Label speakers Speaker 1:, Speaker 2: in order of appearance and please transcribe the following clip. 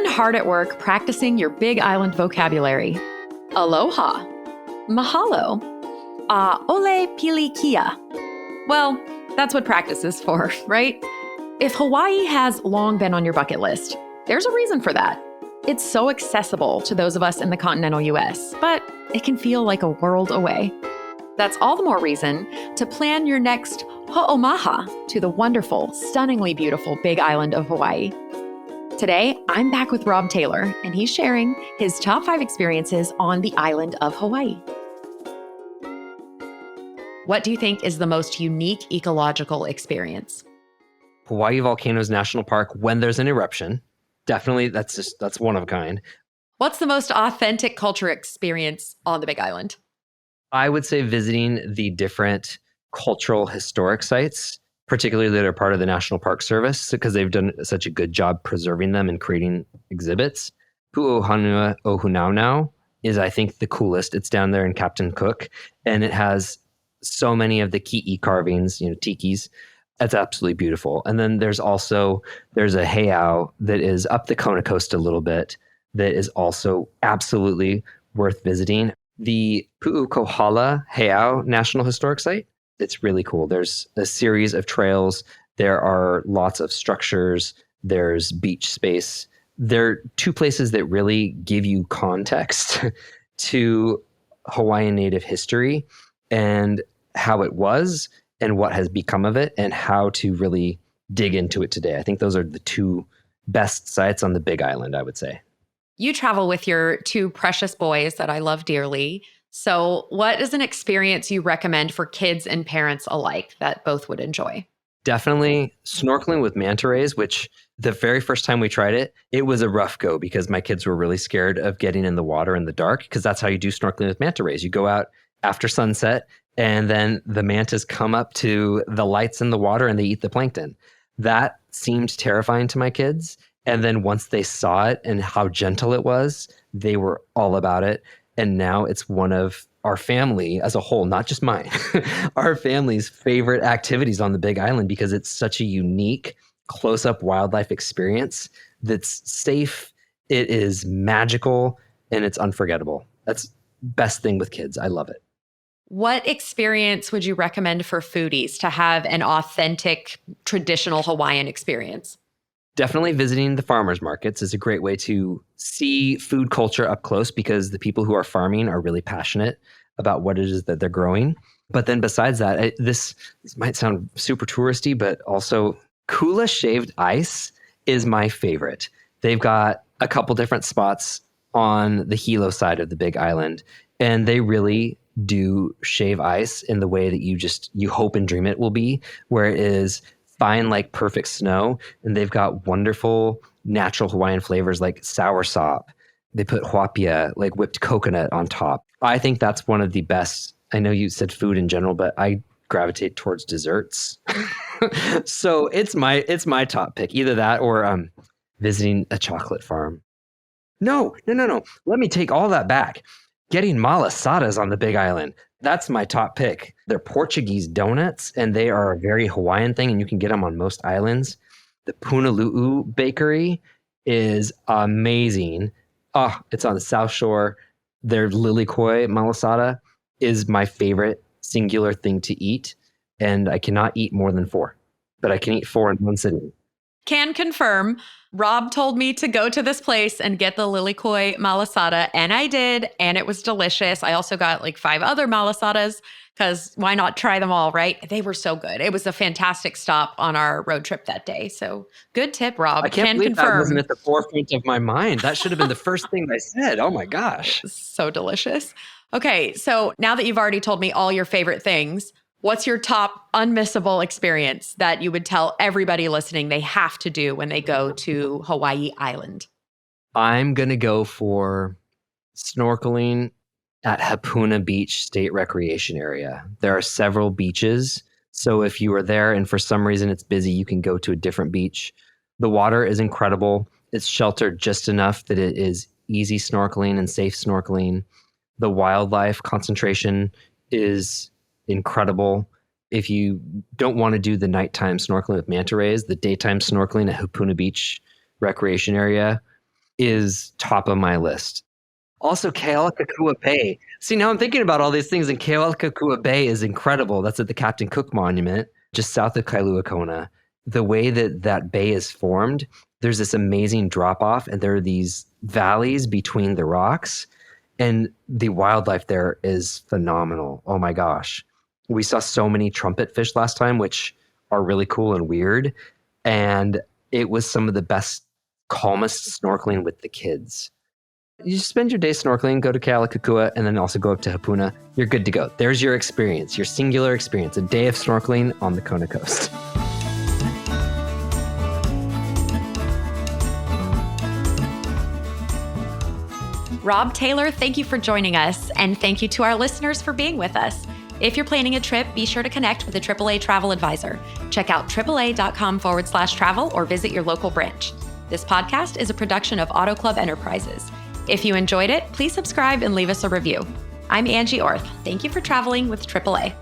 Speaker 1: been hard at work practicing your Big Island vocabulary. Aloha, mahalo, ole pili kia. Well, that's what practice is for, right? If Hawaii has long been on your bucket list, there's a reason for that. It's so accessible to those of us in the continental US, but it can feel like a world away. That's all the more reason to plan your next ho'omaha to the wonderful, stunningly beautiful Big Island of Hawaii. Today, I'm back with Rob Taylor, and he's sharing his top 5 experiences on the island of Hawaii. What do you think is the most unique ecological experience?
Speaker 2: Hawaii Volcanoes National Park, when there's an eruption. Definitely, that's one of a kind.
Speaker 1: What's the most authentic culture experience on the Big Island?
Speaker 2: I would say visiting the different cultural historic sites, particularly that are part of the National Park Service, because they've done such a good job preserving them and creating exhibits. Pu'uhonua Ohunaunau is, I think, the coolest. It's down there in Captain Cook, and it has so many of the ki'i carvings, tikis. That's absolutely beautiful. And then there's a heiau that is up the Kona coast a little bit that is also absolutely worth visiting. The Pu'ukohala Heiau National Historic Site, it's really cool. There's a series of trails. There are lots of structures. There's beach space. There are 2 places that really give you context to Hawaiian Native history and how it was and what has become of it and how to really dig into it today. I think those are the 2 best sites on the Big Island, I would say.
Speaker 1: You travel with your 2 precious boys that I love dearly. So what is an experience you recommend for kids and parents alike that both would enjoy?
Speaker 2: Definitely snorkeling with manta rays, which the very first time we tried it, it was a rough go because my kids were really scared of getting in the water in the dark, because that's how you do snorkeling with manta rays. You go out after sunset and then the mantas come up to the lights in the water and they eat the plankton. That seemed terrifying to my kids. And then once they saw it and how gentle it was, they were all about it. And now it's one of our family as a whole, not just mine, our family's favorite activities on the Big Island, because it's such a unique close-up wildlife experience that's safe, it is magical, and it's unforgettable. That's the best thing with kids. I love it.
Speaker 1: What experience would you recommend for foodies to have an authentic, traditional Hawaiian experience?
Speaker 2: Definitely visiting the farmers markets is a great way to see food culture up close, because the people who are farming are really passionate about what it is that they're growing. But then besides that, this might sound super touristy, but also Kula shaved ice is my favorite. They've got a couple different spots on the Hilo side of the Big Island, and they really do shave ice in the way that you hope and dream it will be, where it is fine like perfect snow. And they've got wonderful natural Hawaiian flavors like soursop. They put huapia, like whipped coconut, on top. I think that's one of the best. I know you said food in general, but I gravitate towards desserts. So it's my top pick, either that or visiting a chocolate farm. No. Let me take all that back. Getting malasadas on the Big Island. That's my top pick. They're Portuguese donuts, and they are a very Hawaiian thing, and you can get them on most islands. The Punalu'u Bakery is amazing. It's on the South Shore. Their lilikoi malasada is my favorite singular thing to eat, and I cannot eat more than 4, but I can eat 4 in one sitting.
Speaker 1: Can confirm. Rob told me to go to this place and get the lilikoi malasada, and I did, and it was delicious. I also got like 5 other malasadas, because why not try them all, right? They were so good. It was a fantastic stop on our road trip that day. So good tip, Rob.
Speaker 2: I can't believe that wasn't at the forefront of my mind. That should have been the first thing I said. Oh my gosh.
Speaker 1: So delicious. Okay, so now that you've already told me all your favorite things, what's your top unmissable experience that you would tell everybody listening they have to do when they go to Hawaii Island?
Speaker 2: I'm going to go for snorkeling at Hapuna Beach State Recreation Area. There are several beaches. So if you are there and for some reason it's busy, you can go to a different beach. The water is incredible. It's sheltered just enough that it is easy snorkeling and safe snorkeling. The wildlife concentration is incredible. If you don't want to do the nighttime snorkeling with manta rays, the daytime snorkeling at Hapuna Beach Recreation Area is top of my list. Also, Kealakekua Bay. See, now I'm thinking about all these things, and Kealakekua Bay is incredible. That's at the Captain Cook Monument, just south of Kailua Kona. The way that that bay is formed, there's this amazing drop-off, and there are these valleys between the rocks, and the wildlife there is phenomenal. Oh my gosh. We saw so many trumpet fish last time, which are really cool and weird, and it was some of the best, calmest snorkeling with the kids. You just spend your day snorkeling, go to Kealakekua, and then also go up to Hapuna. You're good to go. There's your experience, your singular experience, a day of snorkeling on the Kona coast.
Speaker 1: Rob Taylor, thank you for joining us, and thank you to our listeners for being with us. If you're planning a trip, be sure to connect with a AAA travel advisor. Check out AAA.com/travel or visit your local branch. This podcast is a production of Auto Club Enterprises. If you enjoyed it, please subscribe and leave us a review. I'm Angie Orth. Thank you for traveling with AAA.